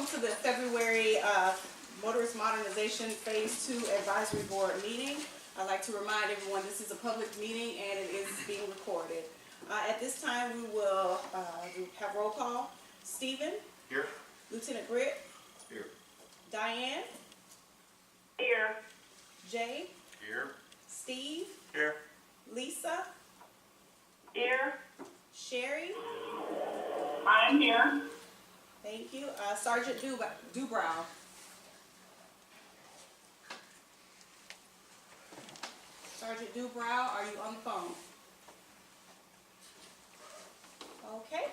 welcome to the February Motorist Modernization Phase 2 Advisory Board meeting. I'd like to remind everyone this is a public meeting and it is being recorded. At this time, we will have roll call. Stephen? Here. Lieutenant Britt? Here. Diane? Here. Jay? Here. Steve? Here. Lisa? Here. Sherry? I'm here. Thank you. Sergeant Dubrow? Sergeant Dubrow, are you on the phone? Okay.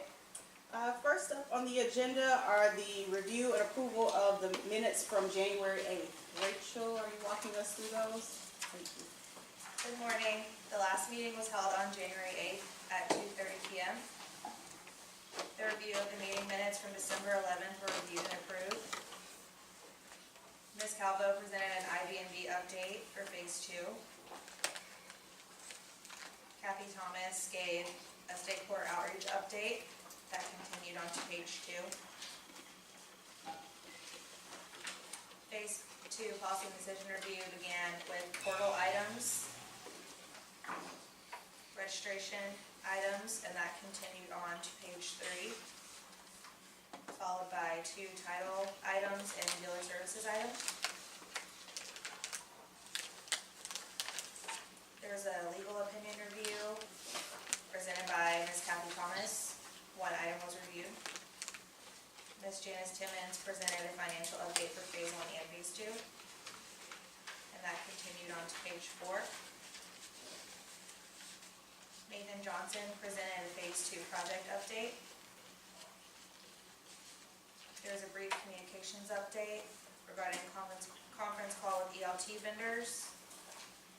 First up on the agenda are the review and approval of the minutes from January 8th. Rachel, are you walking us through those? Thank you. Good morning. The last meeting was held on January 8th at 2:30 p.m. The review of the meeting minutes from December 11th were reviewed and approved. Ms. Calvo presented an IB&B update for Phase 2. Kathy Thomas gave a state court outreach update that continued on to page 2. Phase 2 policy and decision review began with portal items, registration items, and that continued on to page 3, followed by 2 title items and dealer services items. There's a legal opinion review presented by Ms. Kathy Thomas. 1 item was reviewed. Ms. Janice Timmons presented a financial update for Phase 1 and Phase 2, and that continued on to page 4. Nathan Johnson presented a Phase 2 project update. There was a brief communications update regarding conference call with ELT vendors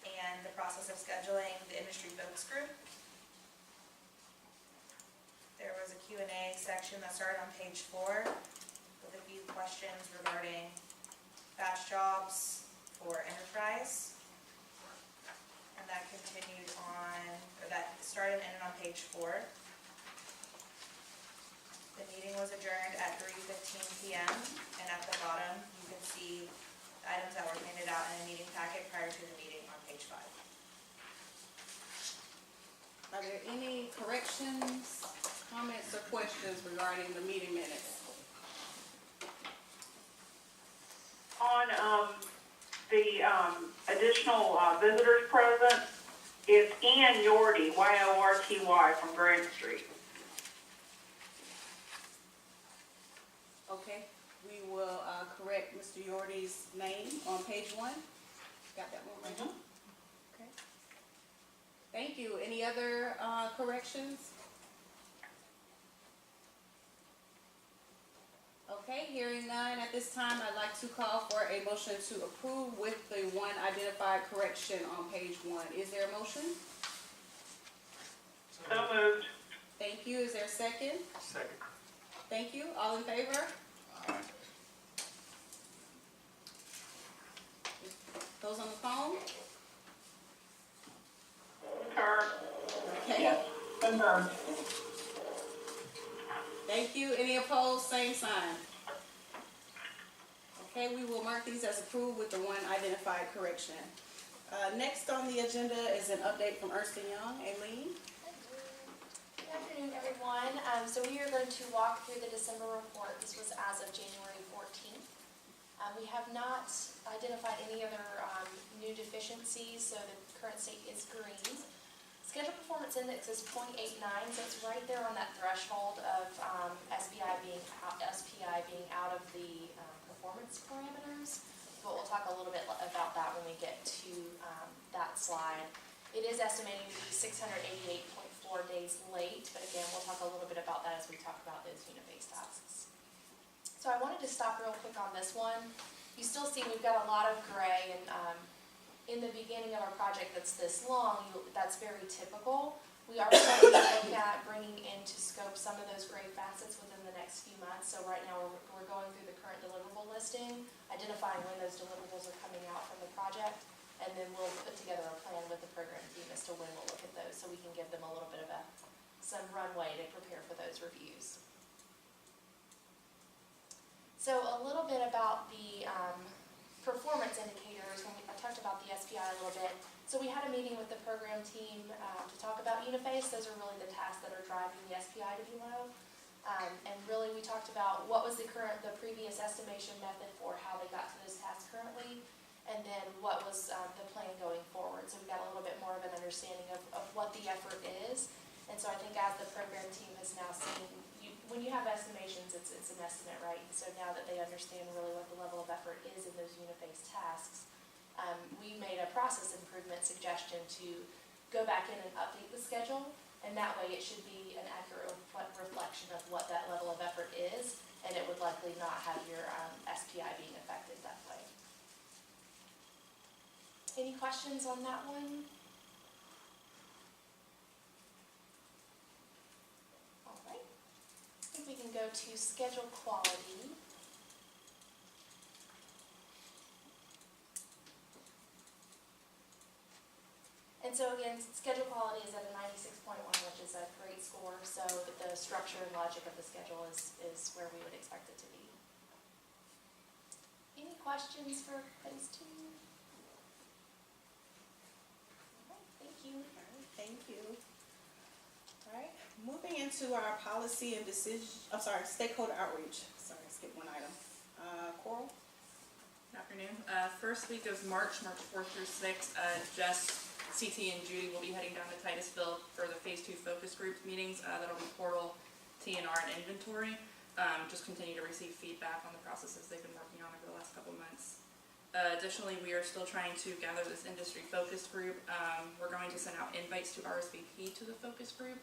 and the process of scheduling the industry focus group. There was a Q&A section that started on page 4 with a few questions regarding fast jobs for enterprise. And that continued on, or that started and ended on page 4. The meeting was adjourned at 3:15 p.m. and at the bottom you can see the items that were handed out in a meeting packet prior to the meeting on page 5. Are there any corrections, comments, or questions regarding the meeting minutes? On the additional visitors present is Ian Yorty, Y-O-R-T-Y, from Grand Street. Okay, we will correct Mr. Yorty's name on page 1. Got that one right? Okay. Thank you. Any other corrections? Okay, hearing none at this time, I'd like to call for a motion to approve with the 1 identified correction on page 1. Is there a motion? So moved. Thank you. Is there a second? Second. Thank you. All in favor? Aye. Those on the phone? Concur. Okay. Yes. Concur. Thank you. Any opposed? Same sign. Okay, we will mark these as approved with the 1 identified correction. Next on the agenda is an update from Ernst & Young. Aileen? Good afternoon, everyone. So we are going to walk through the December report. This was as of January 14th. We have not identified any other new deficiencies, so the current state is green. Schedule performance index is 0.89, so it's right there on that threshold of SPI being out of the performance parameters. But we'll talk a little bit about that when we get to that slide. It is estimated to be 688.4 days late, but again, we'll talk a little bit about that as we talk about those unit-based tasks. So I wanted to stop real quick on this one. You still see we've got a lot of gray, and in the beginning of our project that's this long, that's very typical. We are starting to look at bringing into scope some of those gray facets within the next few months. So right now we're going through the current deliverable listing, identifying when those deliverables are coming out from the project, and then we'll put together a plan with the program team as to when we'll look at those so we can give them a little bit of some runway to prepare for those reviews. So a little bit about the performance indicators, I talked about the SPI a little bit. So we had a meeting with the program team to talk about Uniface. Those are really the tasks that are driving the SPI to be low. And really we talked about what was the previous estimation method for how they got to those tasks currently, and then what was the plan going forward. So we got a little bit more of an understanding of what the effort is. And so I think as the program team has now seen, when you have estimations, it's an estimate, right? And so now that they understand really what the level of effort is in those Uniface tasks, we made a process improvement suggestion to go back in and update the schedule, and that way it should be an accurate reflection of what that level of effort is, and it would likely not have your SPI being affected that way. Any questions on that one? All right. I think we can go to schedule quality. And so again, schedule quality is at a 96.1, which is a great score. So the structure and logic of the schedule is where we would expect it to be. Any questions for phase 2? All right, thank you. All right, thank you. All right, moving into our policy and stakeholder outreach. Sorry, I skipped one item. Coral? Good afternoon. First week of March 4th through 6th, Jess, CT, and Judy will be heading down to Titusville for the Phase 2 focus group meetings. That'll be portal, TNR, and inventory. Just continue to receive feedback on the processes they've been working on over the last couple months. Additionally, we are still trying to gather this industry focus group. We're going to send out invites to RSVP to the focus group,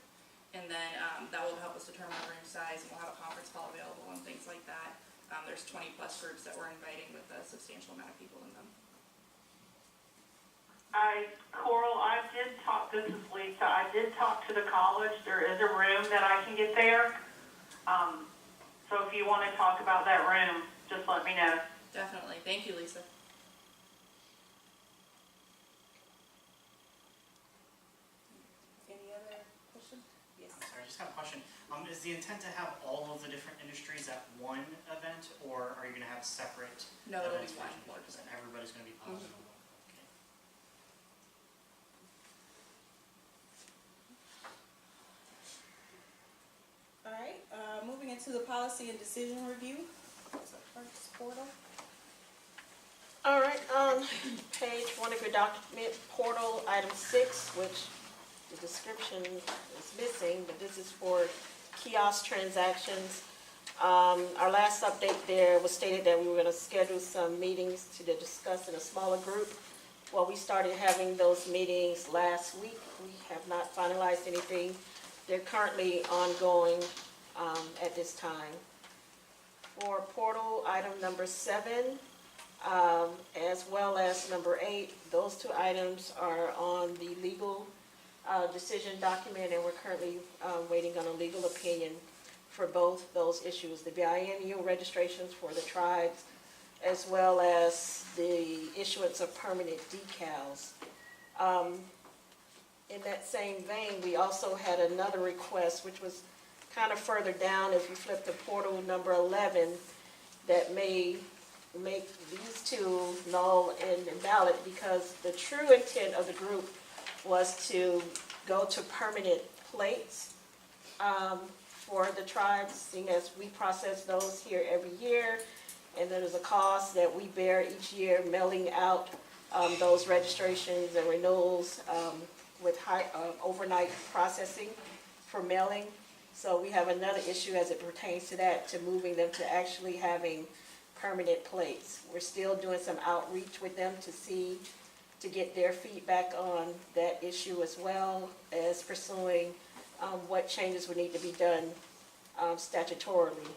and then that will help us determine the room size, and we'll have a conference call available and things like that. There's 20 plus groups that we're inviting with a substantial amount of people in them. Coral, this is Lisa, I did talk to the college. There is a room that I can get there. So if you want to talk about that room, just let me know. Definitely. Thank you, Lisa. Any other questions? Yes. I'm sorry, I just have a question. Is the intent to have all of the different industries at one event, or are you going to have separate No, it'll be events? one. Because everybody's going to be positive. Okay. All right, moving into the policy and decision review. So first, portal. All right, on page 1 of your document, portal, item 6, which the description is missing, but this is for kiosk transactions. Our last update there was stated that we were going to schedule some meetings to discuss in a smaller group. Well, we started having those meetings last week. We have not finalized anything. They're currently ongoing at this time. For portal, item number 7, as well as number 8, those 2 items are on the legal decision document, and we're currently waiting on a legal opinion for both those issues, the biennial registrations for the tribes, as well as the issuance of permanent decals. In that same vein, we also had another request, which was kind of further down as we flip to portal number 11, that may make these 2 null and invalid, because the true intent of the group was to go to permanent plates for the tribes, seeing as we process those here every year, and there's a cost that we bear each year mailing out those registrations and renewals with high overnight processing for mailing. So we have another issue as it pertains to that, to moving them to actually having permanent plates. We're still doing some outreach with them to get their feedback on that issue, as well as pursuing what changes would need to be done statutorily.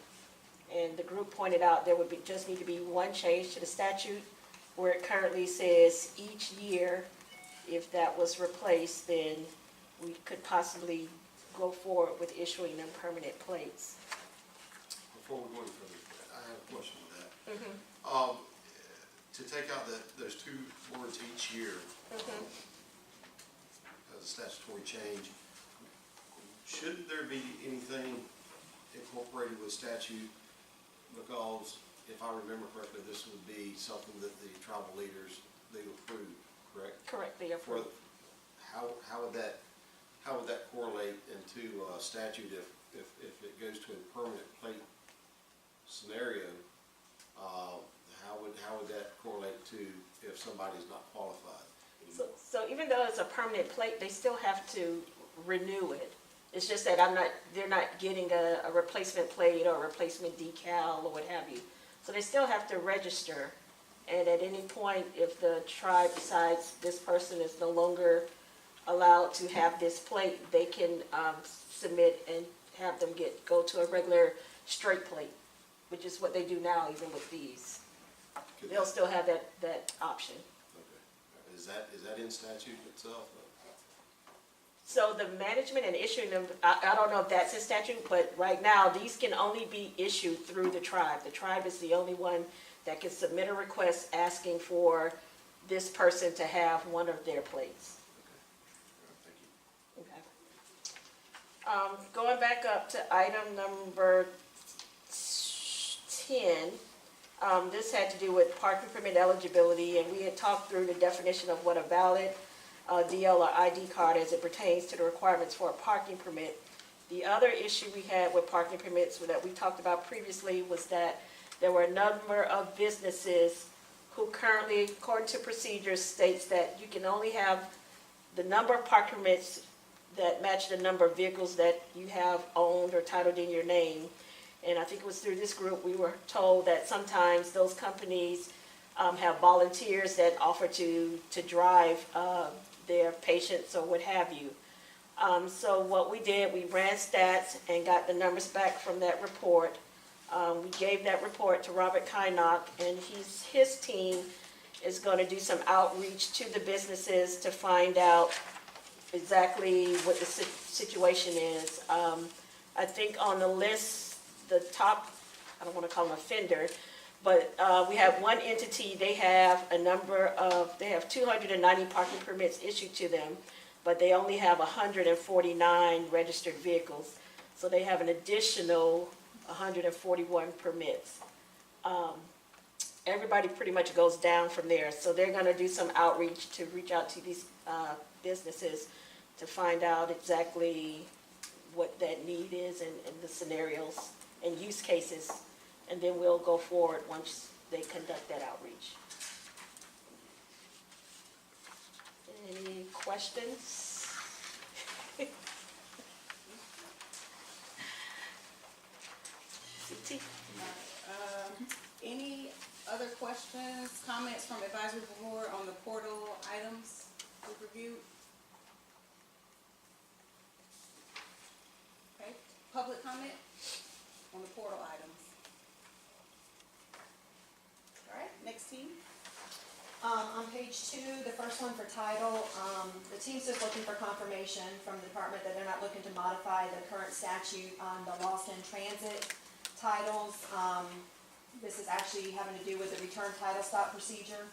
And the group pointed out there would just need to be one change to the statute, where it currently says each year. If that was replaced, then we could possibly go forward with issuing them permanent plates. Before we go any further, I have a question with that. To take out those 2 words each year as a statutory change, shouldn't there be anything incorporated with statute? Because if I remember correctly, this would be something that the tribal leaders, they approve, correct? Correct, they approve. How would that correlate into statute if it goes to a permanent plate scenario? How would that correlate to if somebody's not qualified? So even though it's a permanent plate, they still have to renew it. It's just that they're not getting a replacement plate or a replacement decal or what have you. So they still have to register. And at any point, if the tribe decides this person is no longer allowed to have this plate, they can submit and have them go to a regular straight plate, which is what they do now even with these. They'll still have that option. Okay. Is that in statute itself? So the management and issuing them, I don't know if that's in statute, but right now, these can only be issued through the tribe. The tribe is the only one that can submit a request asking for this person to have one of their plates. Okay. All right, thank you. Okay. Going back up to item number 10, this had to do with parking permit eligibility, and we had talked through the definition of what a valid DL or ID card as it pertains to the requirements for a parking permit. The other issue we had with parking permits that we talked about previously was that there were a number of businesses who currently, according to procedures, states that you can only have the number of parking permits that match the number of vehicles that you have owned or titled in your name. And I think it was through this group we were told that sometimes those companies have volunteers that offer to drive their patients or what have you. So what we did, we ran stats and got the numbers back from that report. We gave that report to Robert Kynock, and his team is going to do some outreach to the businesses to find out exactly what the situation is. I think on the list, the top, I don't want to call them offender, but we have one entity, they have 290 parking permits issued to them, but they only have 149 registered vehicles. So they have an additional 141 permits. Everybody pretty much goes down from there. So they're going to do some outreach to reach out to these businesses to find out exactly what that need is and the scenarios and use cases. And then we'll go forward once they conduct that outreach. Any questions? CT? Any other questions, comments from advisory board on the portal items we've reviewed? Okay, public comment on the portal items. All right, next team. On page 2, the first one for title, the team's just looking for confirmation from the department that they're not looking to modify the current statute on the lost in transit titles. This is actually having to do with the return title stop procedure.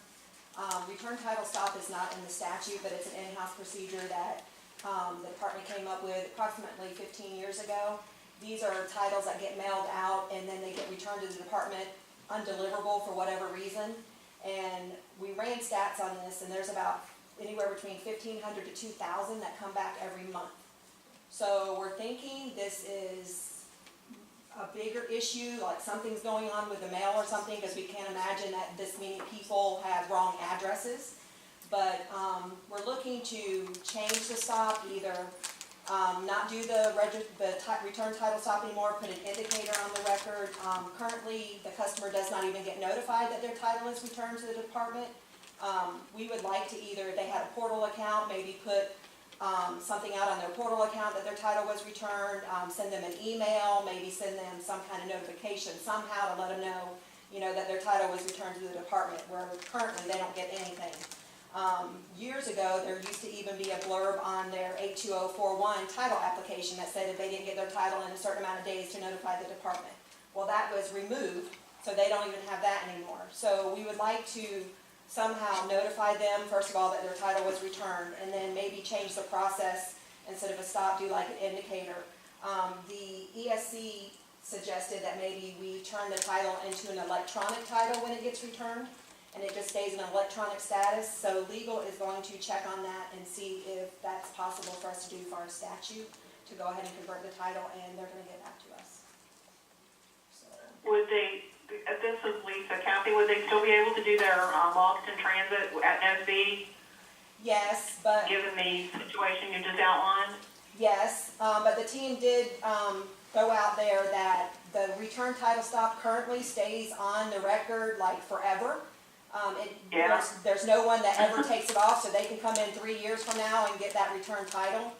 Return title stop is not in the statute, but it's an in-house procedure that the department came up with approximately 15 years ago. These are titles that get mailed out and then they get returned to the department undeliverable for whatever reason. And we ran stats on this, and there's about anywhere between 1,500 to 2,000 that come back every month. So we're thinking this is a bigger issue, like something's going on with the mail or something, because we can't imagine that this many people have wrong addresses. But we're looking to change the stop, either not do the return title stop anymore, put an indicator on the record. Currently, the customer does not even get notified that their title is returned to the department. We would like to either, if they had a portal account, maybe put something out on their portal account that their title was returned, send them an email, maybe send them some kind of notification somehow to let them know, that their title was returned to the department, where currently they don't get anything. Years ago, there used to even be a blurb on their 82041 title application that said if they didn't get their title in a certain amount of days to notify the department. Well, that was removed, so they don't even have that anymore. So we would like to somehow notify them, first of all, that their title was returned, and then maybe change the process. Instead of a stop, do like an indicator. The ESC suggested that maybe we turn the title into an electronic title when it gets returned, and it just stays in an electronic status. So legal is going to check on that and see if that's possible for us to do for our statute, to go ahead and convert the title, and they're gonna get back to us. So, Would they, this is Lisa, Kathy, would they still be able to do their lost in transit at no fee, yes, but. given the situation you just outlined? Yes, but the team did go out there that the return title stop currently stays on the record like forever. Yeah. There's no one that ever takes it off, so they can come in 3 years from now and get that return title.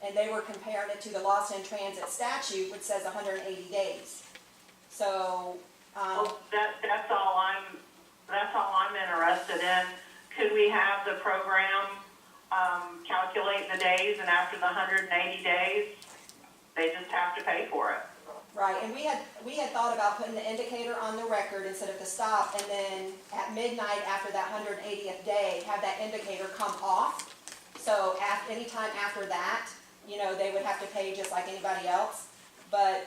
And they were comparing it to the lost in transit statute, which says 180 days. So, Well, that's all I'm interested in. Could we have the program calculate the days, and after the 180 days, they just have to pay for it? right, and we had thought about putting the indicator on the record instead of the stop, and then at midnight after that 180th day, have that indicator come off. So anytime after that, you know, they would have to pay just like anybody else. But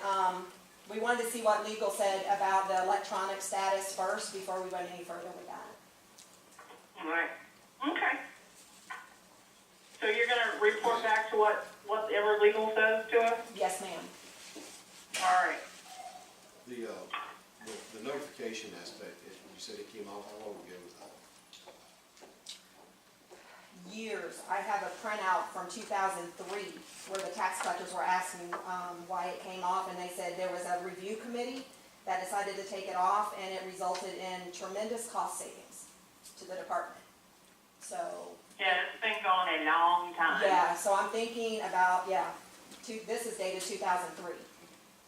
we wanted to see what legal said about the electronic status first before we went any further with that. All right. Okay. So you're gonna report back to whatever legal says to us? Yes, ma'am. All right. The notification aspect, you said it came out, how long ago was that? Years. I have a printout from 2003 where the tax collectors were asking why it came off, and they said there was a review committee that decided to take it off, and it resulted in tremendous cost savings to the department. So, Yeah, it's been going a long time. yeah, so I'm thinking about, this is dated 2003.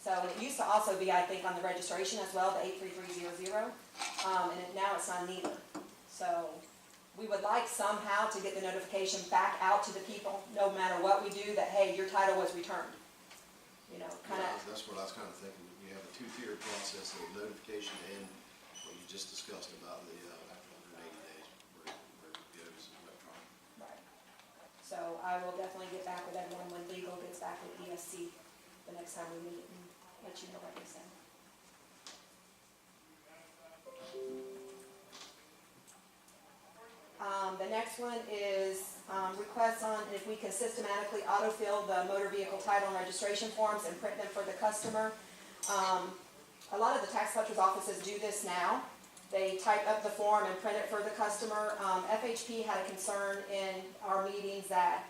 So it used to also be, I think, on the registration as well, the 83300, now it's on neither. So we would like somehow to get the notification back out to the people, no matter what we do, that, hey, your title was returned. You know, kind of, That's what I was kind of thinking, you have a two-tier process of notification and what you just discussed about the, after 180 days, where it goes electronic. right. So I will definitely get back with everyone when legal gets back with ESC the next time we meet and let you know what they say. The next one is requests on if we can systematically autofill the motor vehicle title and registration forms and print them for the customer. A lot of the tax collector's offices do this now. They type up the form and print it for the customer. FHP had a concern in our meetings that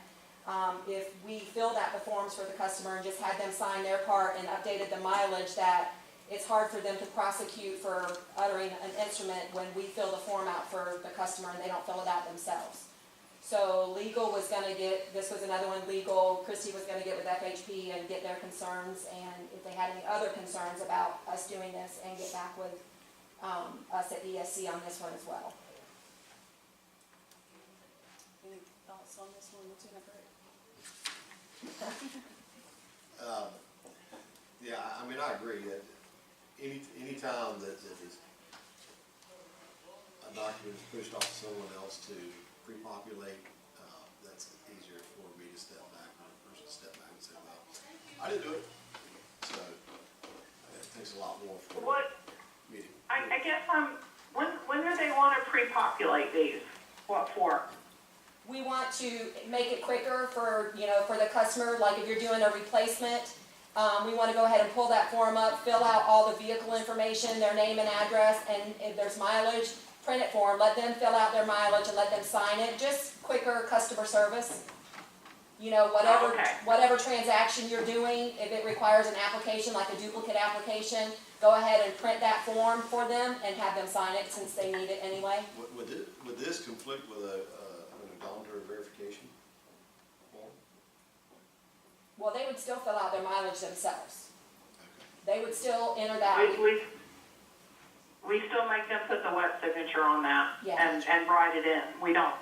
if we filled out the forms for the customer and just had them sign their part and updated the mileage, that it's hard for them to prosecute for uttering an instrument when we fill the form out for the customer and they don't fill it out themselves. So legal was gonna get, this was another one, legal, Christie was gonna get with FHP and get their concerns, and if they had any other concerns about us doing this, and get back with us at ESC on this one as well. Any thoughts on this one, Lieutenant Gray? Yeah, I mean, I agree that any time that is a document is pushed off to someone else to pre-populate, that's easier for me to step back, or a person to step back and say, well, I didn't do it. So it takes a lot more for What, meeting. I guess when do they want to pre-populate these? What for? We want to make it quicker for, you know, for the customer, like if you're doing a replacement, we want to go ahead and pull that form up, fill out all the vehicle information, their name and address, and if there's mileage, print it for them, let them fill out their mileage and let them sign it, just quicker customer service. You know, Okay. whatever transaction you're doing, if it requires an application, like a duplicate application, go ahead and print that form for them and have them sign it since they need it anyway. Would this conflict with an odometer verification form? Well, they would still fill out their mileage themselves. Okay. They would still enter that. We still make them put the wet signature on that Yeah. and write it in. We don't.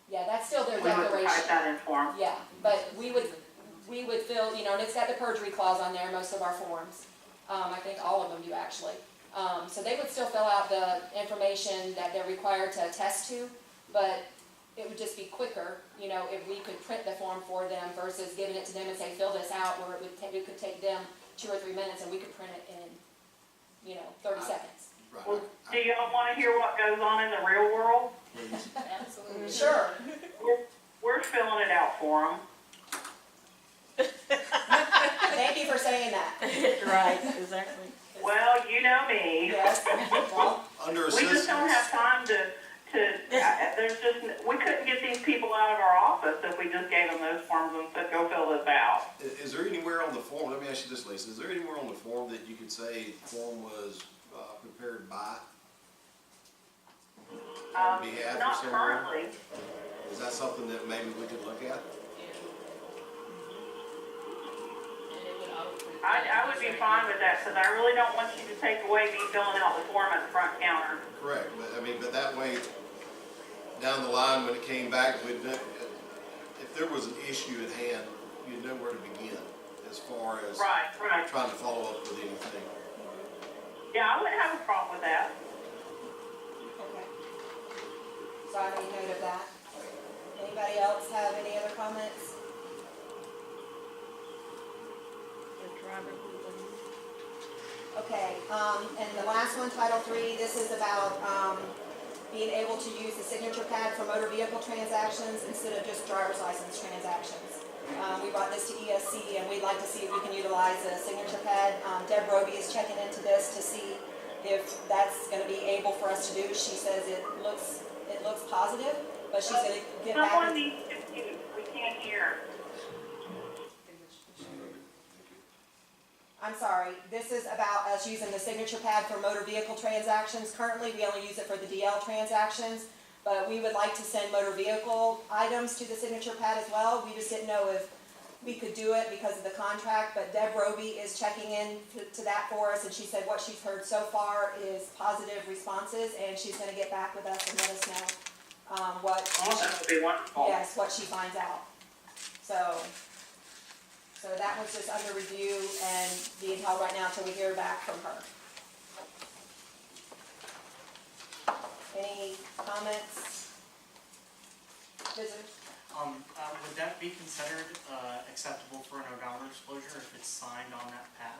Yeah, that's still their We would declaration. type that in for them. Yeah, but we would fill, you know, and it's got the perjury clause on there, most of our forms. I think all of them do actually. So they would still fill out the information that they're required to attest to, but it would just be quicker, you know, if we could print the form for them versus giving it to them and say, fill this out, where it could take them 2 or 3 minutes and we could print it in, 30 seconds. Right. Well, do y'all wanna hear what goes on in the real world? Please. Absolutely. Sure. We're filling it out for them. Thank you for saying that. Right, exactly. Well, you know me. Yes. Well, Under We just don't have assistance, time there's just, we couldn't get these people out of our office if we just gave them those forms and said, go fill this out. is there anywhere on the form, let me ask you this, Lisa, is there anywhere on the form that you could say the form was prepared by? On behalf of Not someone? currently. Is that something that maybe we could look at? I would be fine with that, because I really don't want you to take away me filling out the form at the front counter. Correct, but but that way, down the line, when it came back, if there was an issue at hand, you'd know where to begin as far as Right. trying to follow up with anything. Yeah, I wouldn't have a problem with that. okay. So I made note of that. Anybody else have any other comments? Okay, and the last one, Title III, this is about, being able to use the signature pad for motor vehicle transactions instead of just driver's license transactions. We brought this to ESC and we'd like to see if we can utilize a signature pad. Deb Roby is checking into this to see if that's gonna be able for us to do. She says it looks positive, but she's gonna get back. Someone needs to mute, we can't hear. I'm sorry, this is about us using the signature pad for motor vehicle transactions. Currently, we only use it for the DL transactions, but we would like to send motor vehicle items to the signature pad as well. We just didn't know if we could do it because of the contract, but Deb Roby is checking in to that for us, and she said what she's heard so far is positive responses, and she's gonna get back with us and let us know, what. Oh, that would be wonderful. Yes, what she finds out. So that one's just under review and being held right now until we hear back from her. Any comments? Visitors? Would that be considered, acceptable for an O'Donnell disclosure if it's signed on that pad?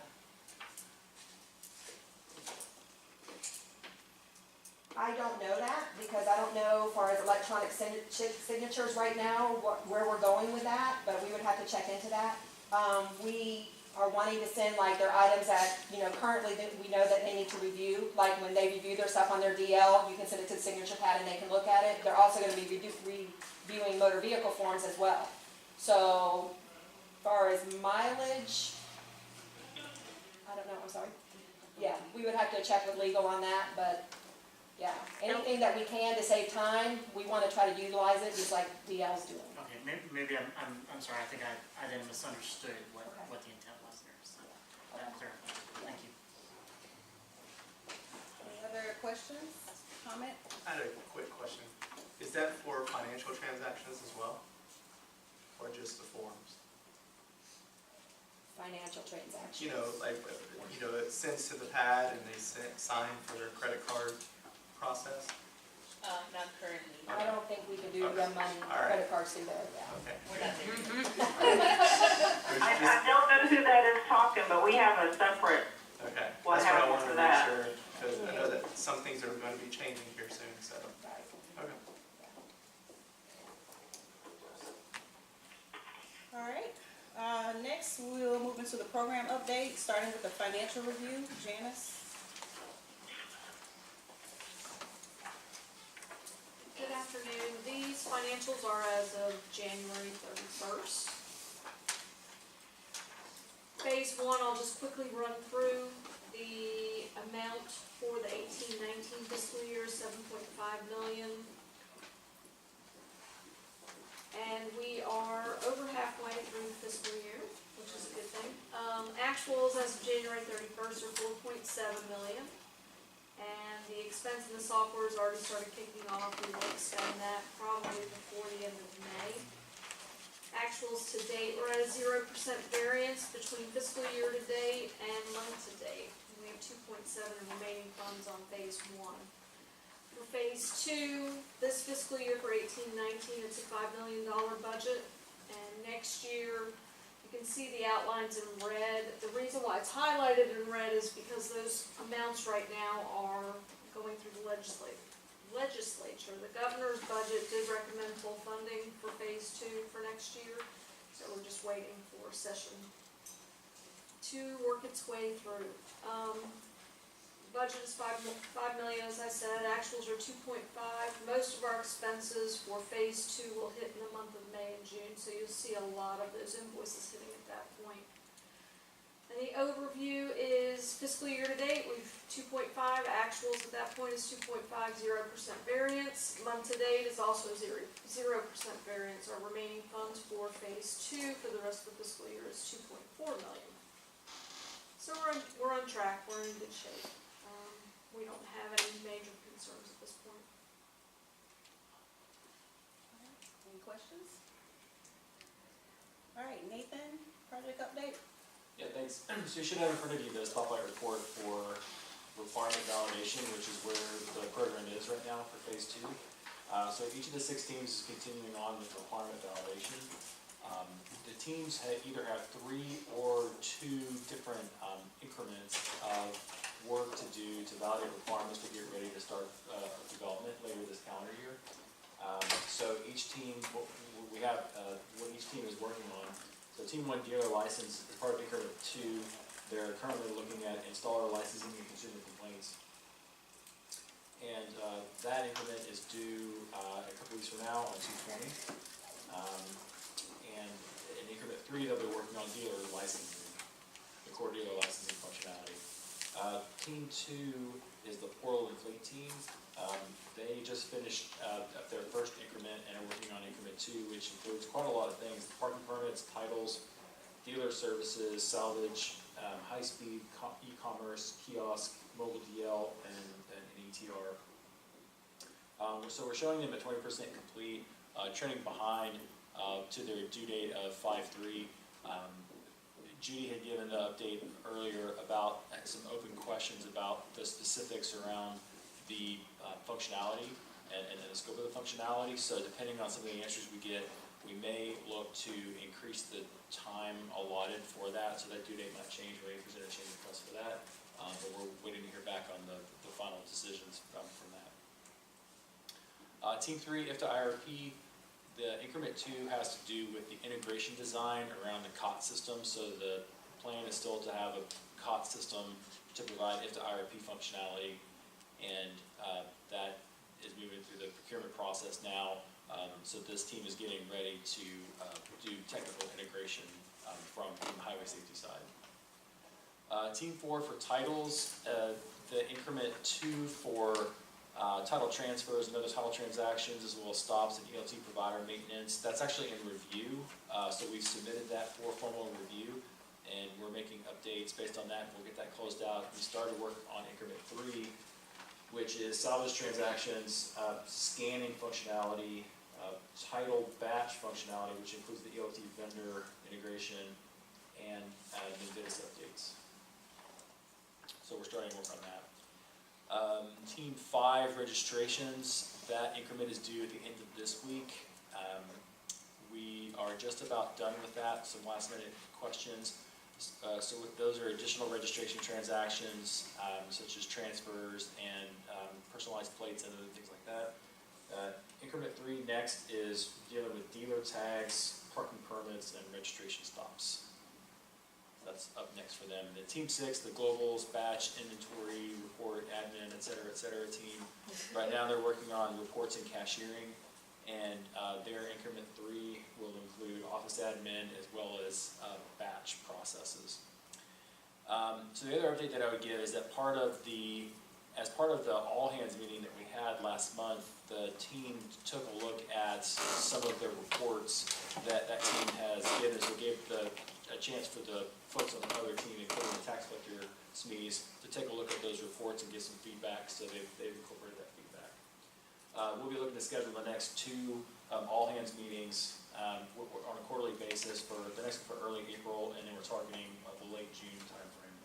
I don't know that because I don't know as far as electronic signatures right now, where we're going with that, but we would have to check into that. We are wanting to send like their items that, currently that we know that they need to review. Like when they review their stuff on their DL, you can send it to the signature pad and they can look at it. They're also gonna be reviewing motor vehicle forms as well. So, as far as mileage, I don't know, I'm sorry. Yeah, we would have to check with legal on that, but yeah, anything that we can to save time, we wanna try to utilize it just like DL's doing. Okay, maybe I'm sorry, I think I then misunderstood what the intent was there, so that clarifies. Thank you. Any other questions, comment? I had a quick question. Is that for financial transactions as well? Or just the forms? Financial transactions. It sends to the pad and they sign for their credit card process? Not currently. I don't think we can do Okay. the money, All right. credit cards through there, yeah. Okay. We're not there. I don't know who that is talking, but we have a separate, Okay, What that's what I happened wanted to to that? make sure, because I know that some things are going to be changing here soon, so, Right. okay. All right, next we'll move into the program update, starting with the financial review. Janice? Good afternoon. These financials are as of January 31st. Phase 1, I'll just quickly run through. The amount for the 18-19 fiscal year is $7.5 million. And we are over halfway through the fiscal year, which is a good thing. Actuals as of January 31st are $4.7 million. And the expense in the software has already started kicking off. We will expend that probably before the end of May. Actuals to date, we're at a 0% variance between fiscal year to date and month to date. We have 2.7 remaining funds on phase 1. For phase 2, this fiscal year for 18-19, it's a $5 million budget. And next year, You can see the outlines in red. The reason why it's highlighted in red is because those amounts right now are going through the legislature. The governor's budget did recommend full funding for phase 2 for next year, so we're just waiting for session to work its way through. Budget is $5 million, as I said. Actuals are 2.5. Most of our expenses for phase 2 will hit in the month of May and June, so you'll see a lot of those invoices hitting at that point. And the overview is fiscal year to date, we've 2.5, actuals at that point is 2.5, 0% variance. Month to date is also 0% variance. Our remaining funds for phase 2 for the rest of the fiscal year is $2.4 million. So we're on track, we're in good shape. We don't have any major concerns at this point. Any questions? All right, Nathan, project update? Yeah, thanks. So you should have in front of you the spotlight report for requirement validation, which is where the program is right now for phase 2. So each of the 6 teams is continuing on with requirement validation. The teams either have 3 or 2 different increments of work to do to validate requirements to get ready to start development later this calendar year. So each team, we have what each team is working on. So Team 1 dealer license is part of increment 2. They're currently looking at installer licensing and consumer complaints. And that increment is due a couple weeks from now on 2/20. And in increment 3, they'll be working on dealer licensing, the core dealer licensing functionality. Team 2 is the portal and fleet team. They just finished their first increment and are working on increment 2, which includes quite a lot of things: parking permits, titles, dealer services, salvage, high-speed e-commerce, kiosk, mobile DL, and an ETR. So we're showing them at 20% complete, trending behind to their due date of 5/3. Judy had given the update earlier about some open questions about the specifics around the functionality and the scope of the functionality. So depending on some of the answers we get, we may look to increase the time allotted for that. So that due date might change. We're 80% of change request for that. But we're waiting to hear back on the final decisions from that. Team 3, IFTA IRP. The increment 2 has to do with the integration design around the COT system. So the plan is still to have a COT system to provide IFTA IRP functionality, and that is moving through the procurement process now. So this team is getting ready to do technical integration from the highway safety side. Team 4 for titles, the increment 2 for title transfers and other title transactions, as well as stops and ELT provider maintenance. That's actually in review, so we've submitted that for formal review, and we're making updates based on that. We'll get that closed out. We started work on increment 3, which is salvage transactions, scanning functionality, title batch functionality, which includes the ELT vendor integration, and NVIDIA updates. So we're starting to work on that. Team 5 registrations, that increment is due at the end of this week. We are just about done with that. Some last minute questions. So those are additional registration transactions, such as transfers and personalized plates and other things like that. Increment 3 next is dealing with dealer tags, parking permits, and registration stops. That's up next for them. The Team 6, the globals, batch, inventory, report, admin, et cetera, team. Right now they're working on reports and cashiering, and their increment 3 will include office admin as well as batch processes. So the other update that I would give is that as part of the all-hands meeting that we had last month, the team took a look at some of the reports that team has given. So we gave a chance for the folks on the other team, including the tax collector SMEs, to take a look at those reports and get some feedback, so they've incorporated that feedback. We'll be looking to schedule the next 2 all-hands meetings on a quarterly basis. For the next one for early April, and then we're targeting the late June timeframe.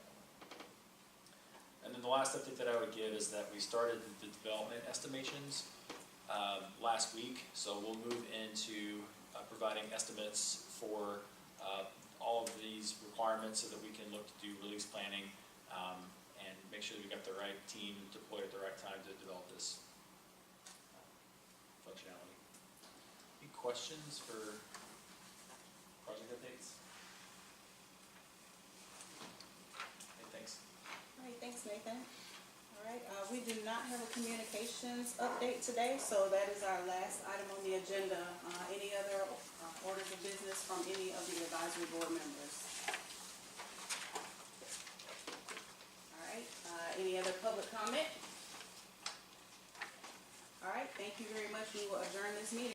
And then the last update that I would give is that we started the development estimations last week, so we'll move into providing estimates for all of these requirements so that we can look to do release planning, and make sure that we've got the right team deployed at the right time to develop this functionality. Any questions for project updates? Okay, thanks. All right, thanks, Nathan. All right, we do not have a communications update today, so that is our last item on the agenda. Any other orders of business from any of the advisory board members? All right, any other public comment? All right, thank you very much. We will adjourn this meeting.